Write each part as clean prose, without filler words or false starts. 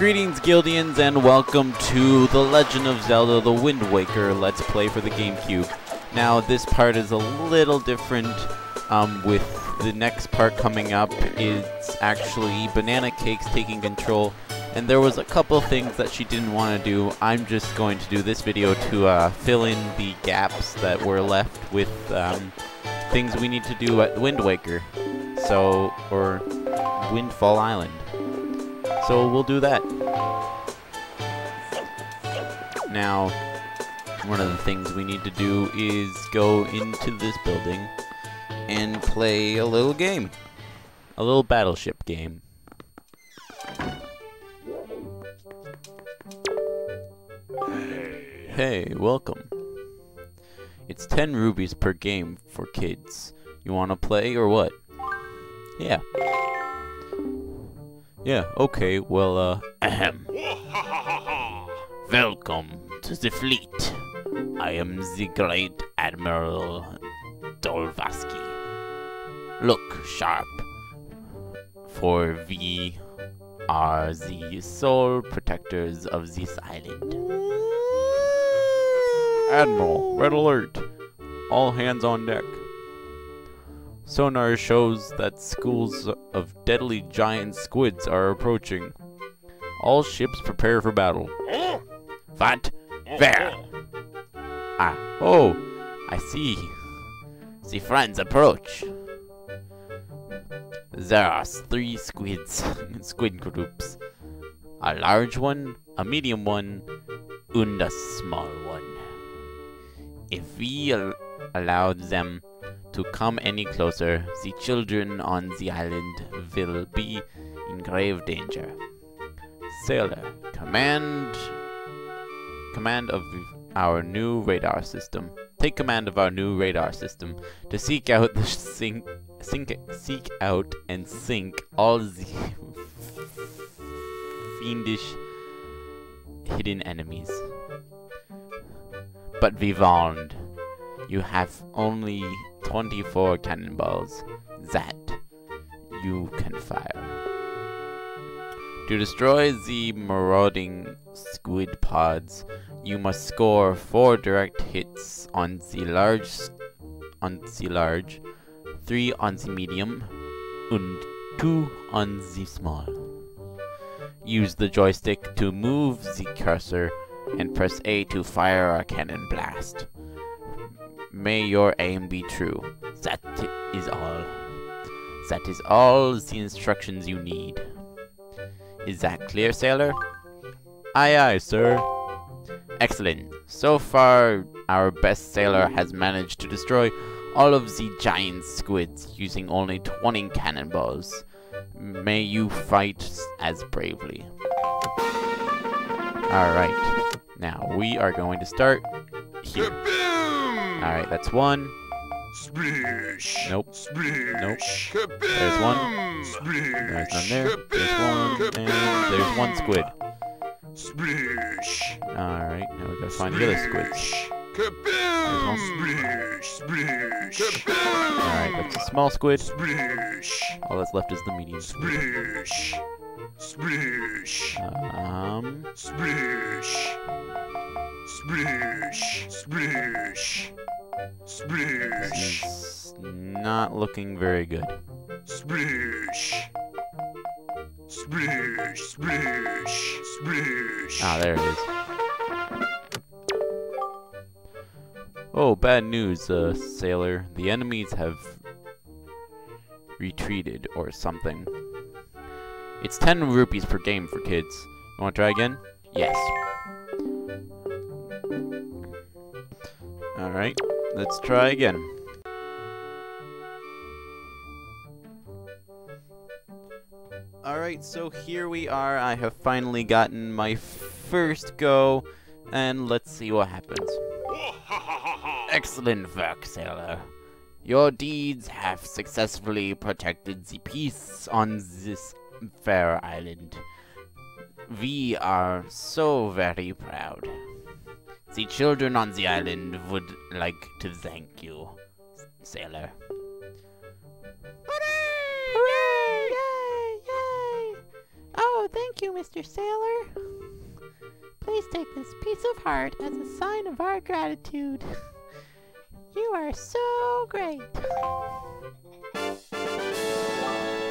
Greetings, Guildians, and welcome to The Legend of Zelda The Wind Waker Let's Play for the GameCube. Now, this part is a little different, with the next part coming up. It's actually Banana Cake's taking control, and there was a couple things that she didn't want to do. I'm just going to do this video to fill in the gaps that were left with things we need to do at Wind Waker, or Windfall Island. So we'll do that. Now, one of the things we need to do is go into this building and play a little game. A little battleship game. Hey, welcome. It's 10 rubies per game for kids. You wanna play or what? Yeah. Yeah, okay, well, ahem. Welcome to the fleet. I am the Great Admiral Dolvaski. Look sharp, for we are the sole protectors of this island. Admiral, red alert. All hands on deck. Sonar shows that schools of deadly giant squids are approaching. All ships prepare for battle. What? Where? Ah, oh, I see. The friends approach. There are 3 squid groups. A large one, a medium one, and a small one. If we allow them to come any closer, the children on the island will be in grave danger. Sailor, command of our new radar system. Take command of our new radar system to seek out the seek out and sink all the fiendish hidden enemies. But be warned, you have only 24 cannonballs that you can fire. To destroy the marauding squid pods, you must score 4 direct hits on the large, 3 on the medium, and 2 on the small. Use the joystick to move the cursor and press A to fire a cannon blast. May your aim be true. That is all. That is all the instructions you need. Is that clear, sailor? Aye, aye, sir. Excellent. So far, our best sailor has managed to destroy all of the giant squids using only 20 cannonballs. May you fight as bravely. Alright. Now, we are going to start here. Alright, that's 1. Splish. Nope. Splish. Nope. Kaboom. There's 1. Splish. There's none there. There's 1. And there's 1 squid. Splish. Alright, now we gotta find the other squids. Kaboom. Splish. Splish. Kaboom. Alright, that's a small squid. Splish. All that's left is the medium squid. Splish. Splish. Splish. Splish. Splish. Splish. It's not looking very good. Splish. Splish. Splish. Splish. Ah, there it is. Oh, bad news, sailor. The enemies have retreated or something. It's 10 rupees per game for kids. You want to try again? Yes. Alright, let's try again. Alright, so here we are. I have finally gotten my first go, and let's see what happens. Excellent work, sailor. Your deeds have successfully protected the peace on this fair island. We are so very proud. The children on the island would like to thank you, sailor. Hooray! Hooray! Yay! Yay! Oh, thank Thank you, Mr. Sailor. Please take this piece of heart as a sign of our gratitude. You are so great.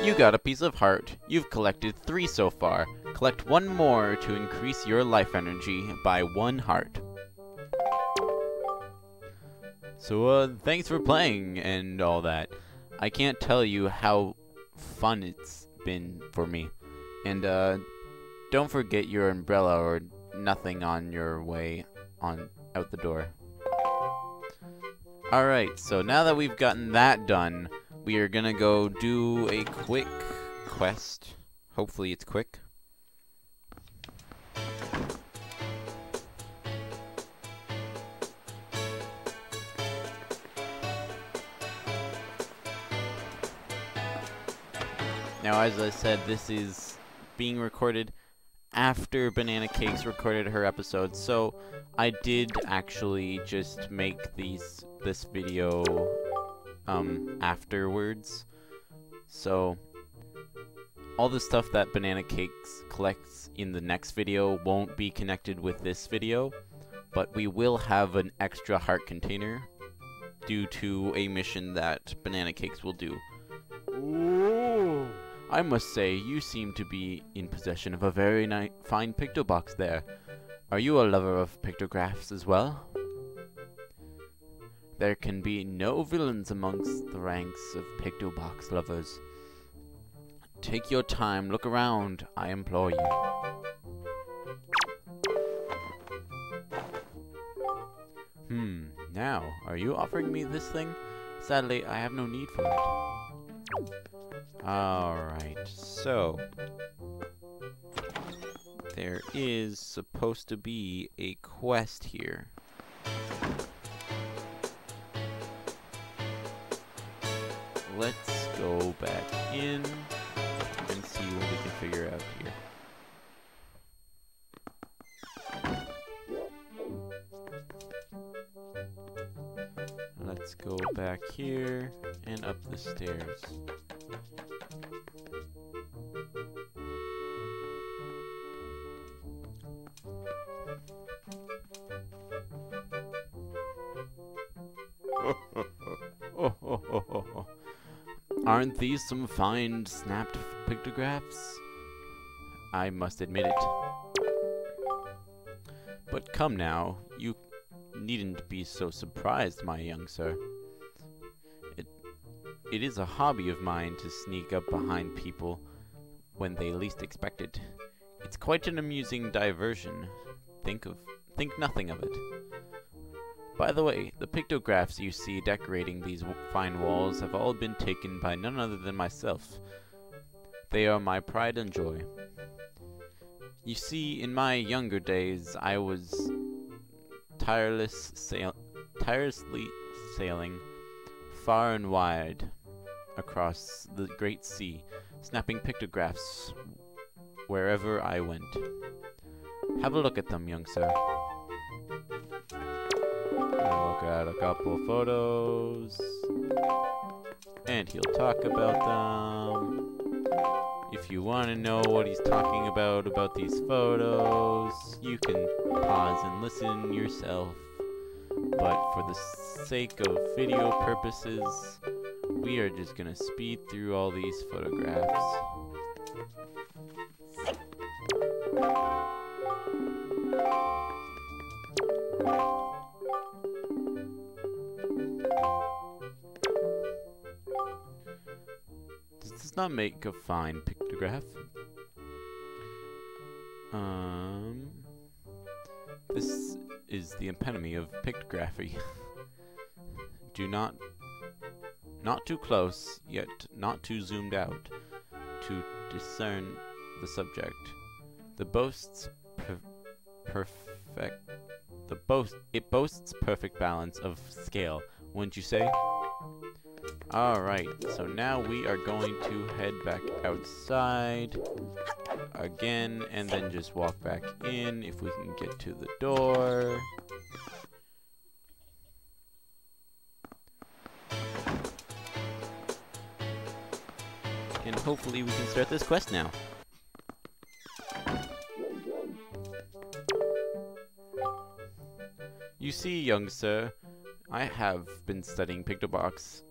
You got a piece of heart. You've collected 3 so far. Collect 1 more to increase your life energy by 1 heart. So, thanks for playing and all that. I can't tell you how fun it's been for me. And, don't forget your umbrella or nothing on your way out the door. Alright, so now that we've gotten that done, we are gonna go do a quick quest. Hopefully it's quick. Now, as I said, this is being recorded after Banana Cakes recorded her episode, so I did actually just make this video afterwards. So all the stuff that Banana Cakes collects in the next video won't be connected with this video, but we will have an extra heart container due to a mission that Banana Cakes will do. Ooh. I must say, you seem to be in possession of a very fine pictobox there. Are you a lover of pictographs as well? There can be no villains amongst the ranks of pictobox lovers. Take your time, look around, I implore you. Now, are you offering me this thing? Sadly, I have no need for it. Alright, so there is supposed to be a quest here. Let's go back in and see what we can figure out here. Let's go back here and up the stairs. Aren't these some fine snapped pictographs? I must admit it. But come now, you needn't be so surprised, my young sir. It is a hobby of mine to sneak up behind people when they least expect it. It's quite an amusing diversion. Think nothing of it. By the way, the pictographs you see decorating these fine walls have all been taken by none other than myself. They are my pride and joy. You see, in my younger days, I was tirelessly sailing far and wide across the great sea, snapping pictographs wherever I went. Have a look at them, young sir. Look at a couple photos, and he'll talk about them. If you want to know what he's talking about these photos, you can pause and listen yourself. But for the sake of video purposes, we are just gonna speed through all these photographs. Does not make a fine pictograph. This is the epitome of pictography. Do not too close, yet not too zoomed out, to discern the subject. It boasts perfect balance of scale, wouldn't you say? Alright, so now we are going to head back outside again, and then just walk back in if we can get to the door. And hopefully we can start this quest now. You see, young sir, I have been studying pictoboxes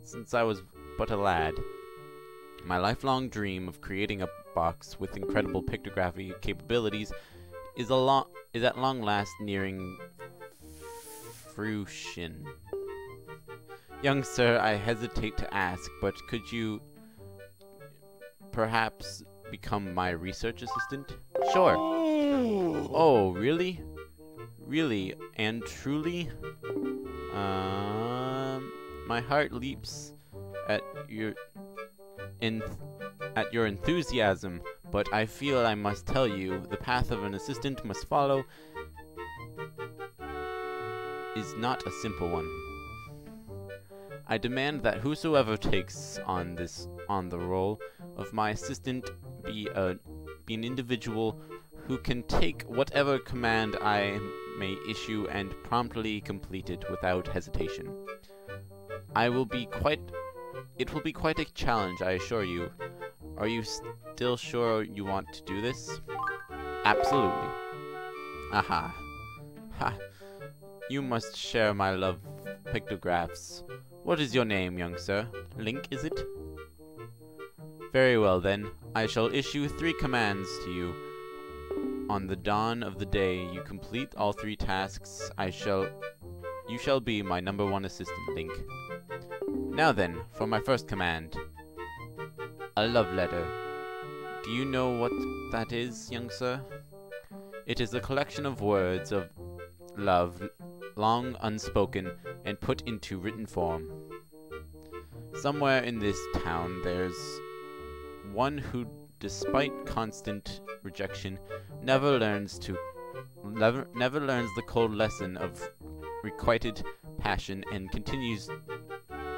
since I was but a lad. My lifelong dream of creating a box with incredible pictography capabilities is at long last nearing fruition. Young sir, I hesitate to ask, but could you perhaps become my research assistant? Sure. Oh, really? Really and truly? My heart leaps at your enthusiasm, but I feel I must tell you, the path of an assistant must follow is not a simple one. I demand that whosoever takes on the role of my assistant be an individual who can take whatever command I may issue and promptly complete it without hesitation. It will be quite a challenge, I assure you. Are you still sure you want to do this? Absolutely. Aha. Ha. You must share my love of pictographs. What is your name, young sir? Link, is it? Very well, then. I shall issue 3 commands to you. On the dawn of the day you complete all 3 tasks, you shall be my #1 assistant, Link. Now then, for my first command. A love letter. Do you know what that is, young sir? It is a collection of words of love, long unspoken, and put into written form. Somewhere in this town there's one who, despite constant rejection, never learns the cold lesson of requited passion and continues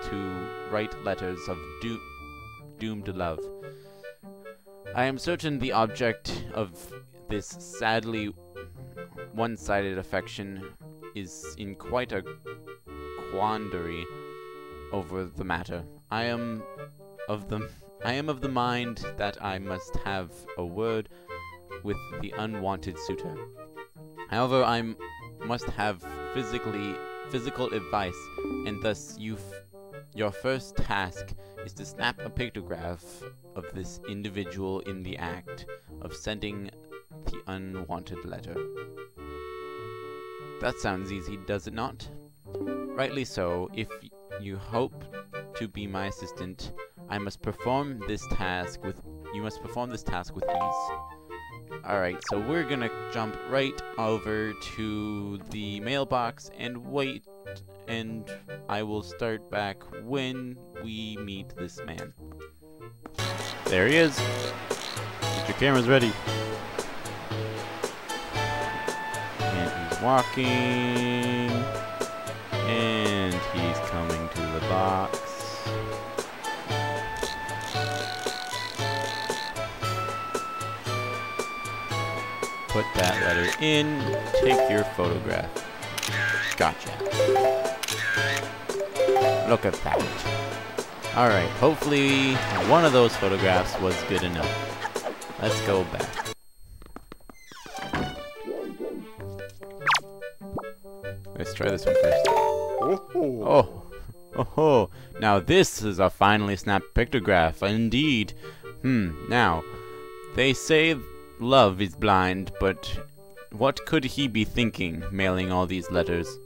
to write letters of doomed love. I am certain the object of this sadly one-sided affection is in quite a quandary over the matter. I am of the mind that I must have a word with the unwanted suitor. However, I must have physical advice, and thus your first task is to snap a pictograph of this individual in the act of sending the unwanted letter. That sounds easy, does it not? Rightly so. If you hope to be my assistant, you must perform this task with ease. Alright, so we're gonna jump right over to the mailbox and wait, and I will start back when we meet this man. There he is. Get your cameras ready. And he's walking, and he's coming to the box. Put that letter in, take your photograph. Gotcha. Look at that. Alright, hopefully one of those photographs was good enough. Let's go back. Let's try this one first. Oh, now this is a finely snapped pictograph, indeed. Now, they say love is blind, but what could he be thinking, mailing all these letters?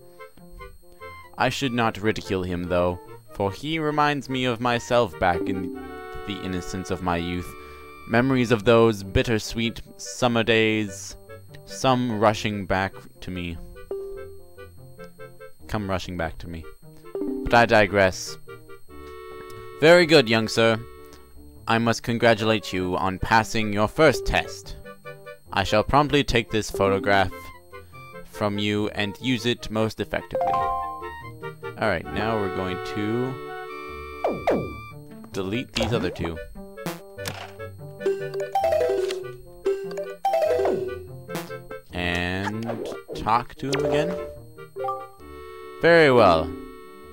I should not ridicule him, though, for he reminds me of myself back in the innocence of my youth. Memories of those bittersweet summer days, come rushing back to me. But I digress. Very good, young sir. I must congratulate you on passing your first test. I shall promptly take this photograph from you and use it most effectively. Alright, now we're going to delete these other 2. And talk to him again. Very well.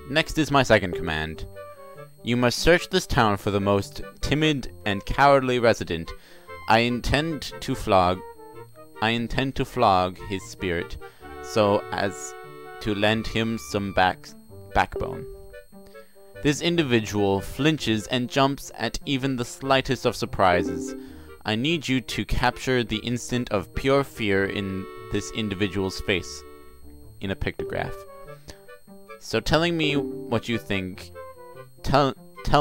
Next is my second command. You must search this town for the most timid and cowardly resident. I intend to flog his spirit. so as to lend him some backbone. This individual flinches and jumps at even the slightest of surprises. I need you to capture the instant of pure fear in this individual's face in a pictograph. So telling me what you think, tell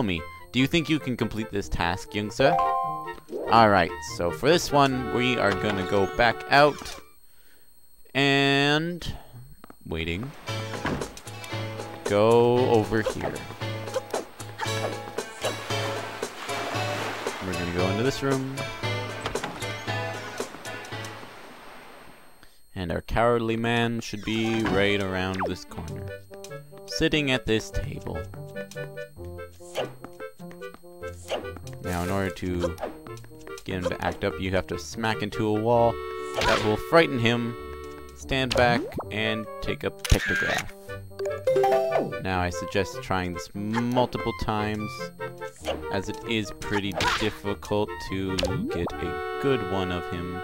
me, do you think you can complete this task, young sir? Alright, so for this one, we are gonna go back out and waiting. Go over here. We're gonna go into this room. And our cowardly man should be right around this corner, sitting at this table. Now, in order to get him to act up, you have to smack into a wall that will frighten him, stand back, and take a pictograph. Now, I suggest trying this multiple times, as it is pretty difficult to get a good one of him.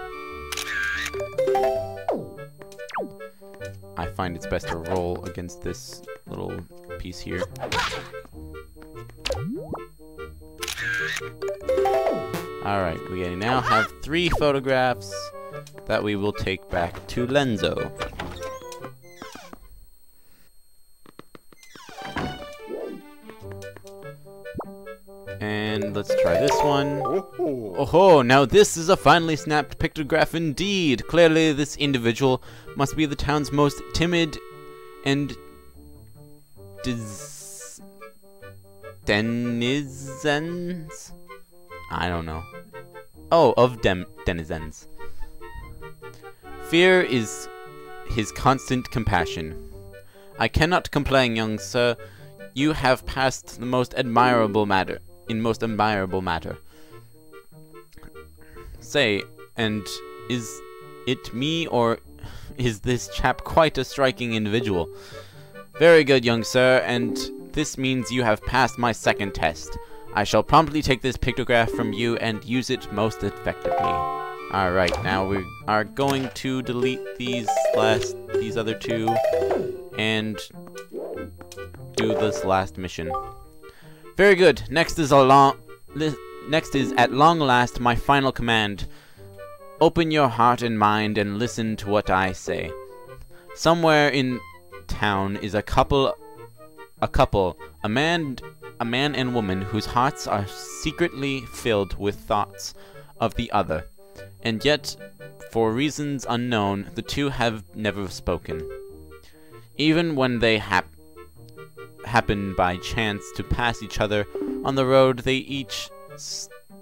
I find it's best to roll against this little piece here. Alright, we now have 3 photographs that we will take back to Lenzo. And let's try this one. Oh, now this is a finely snapped pictograph indeed. Clearly this individual must be the town's most timid and denizens? I don't know. Oh, of denizens. Fear is his constant compassion. I cannot complain, young sir. You have passed the most admirable matter. Say, and is it me, or is this chap quite a striking individual? Very good, young sir, and this means you have passed my second test. I shall promptly take this pictograph from you and use it most effectively. Alright, now we are going to delete these other 2 and do this last mission. Very good. Next is at long last my final command. Open your heart and mind and listen to what I say. Somewhere in town is a man and woman whose hearts are secretly filled with thoughts of the other, and yet, for reasons unknown, the two have never spoken. Even when they happen by chance to pass each other on the road, they each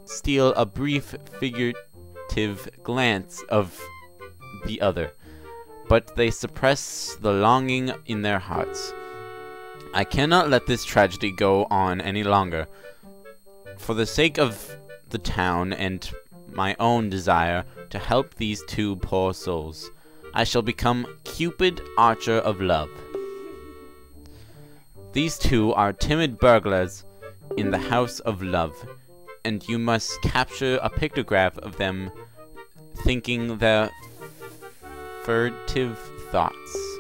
steal a brief figurative glance of the other, but they suppress the longing in their hearts. I cannot let this tragedy go on any longer. For the sake of the town and my own desire to help these 2 poor souls, I shall become Cupid, Archer of Love. These 2 are timid burglars in the house of love, and you must capture a pictograph of them thinking their furtive thoughts.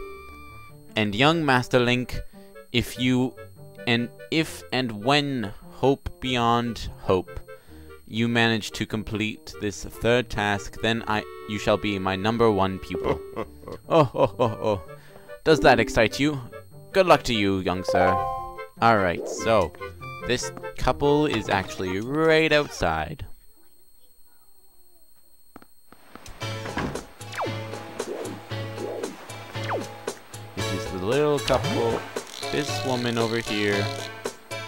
And young Master Link, if and when hope beyond hope, you manage to complete this 3rd task, then you shall be my #1 pupil. Oh. Does that excite you? Good luck to you, young sir. Alright, so this couple is actually right outside. This is the little couple. This woman over here,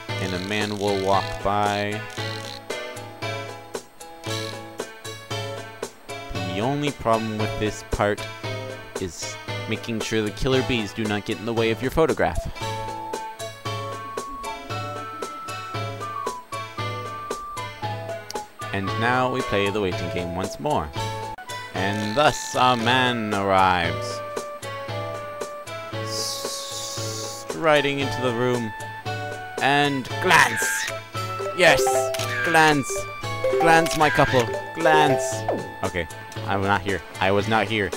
and a man will walk by. The only problem with this part is making sure the killer bees do not get in the way of your photograph. And now we play the waiting game once more. And thus our man arrives, striding into the room, and glance! Yes! Glance! Glance, my couple! Glance! Okay, I'm not here. I was not here.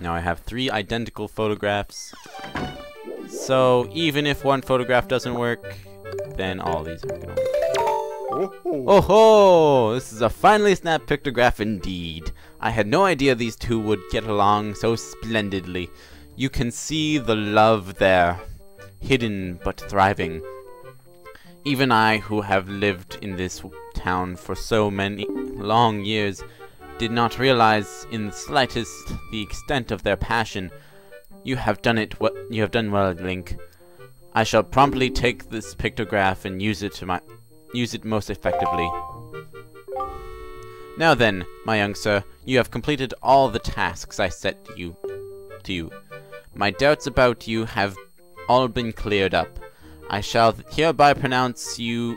Now I have 3 identical photographs. So even if one photograph doesn't work, then all these are gonna work. Oh ho! This is a finely snapped pictograph indeed. I had no idea these two would get along so splendidly. You can see the love there, hidden but thriving. Even I, who have lived in this town for so many long years, did not realize in the slightest the extent of their passion. You have done well, Link. I shall promptly take this pictograph and use it most effectively. Now then, my young sir, you have completed all the tasks I set to you. My doubts about you have all been cleared up. I shall hereby pronounce to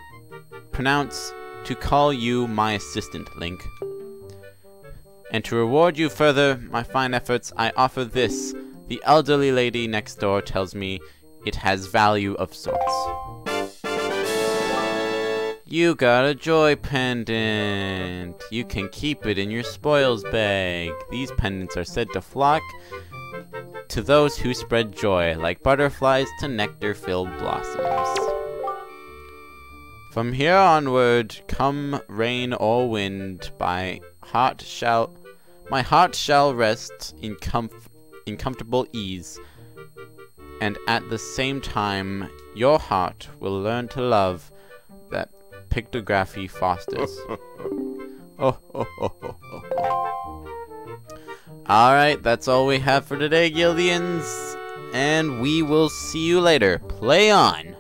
call you my assistant, Link. And to reward you further my fine efforts, I offer this. The elderly lady next door tells me it has value of sorts. You got a joy pendant. You can keep it in your spoils bag. These pendants are said to flock to those who spread joy, like butterflies to nectar-filled blossoms. From here onward, come rain or wind, my heart shall rest in comfortable ease, and at the same time, your heart will learn to love that pictography fosters. Alright, that's all we have for today, Guildians, and we will see you later. Play on!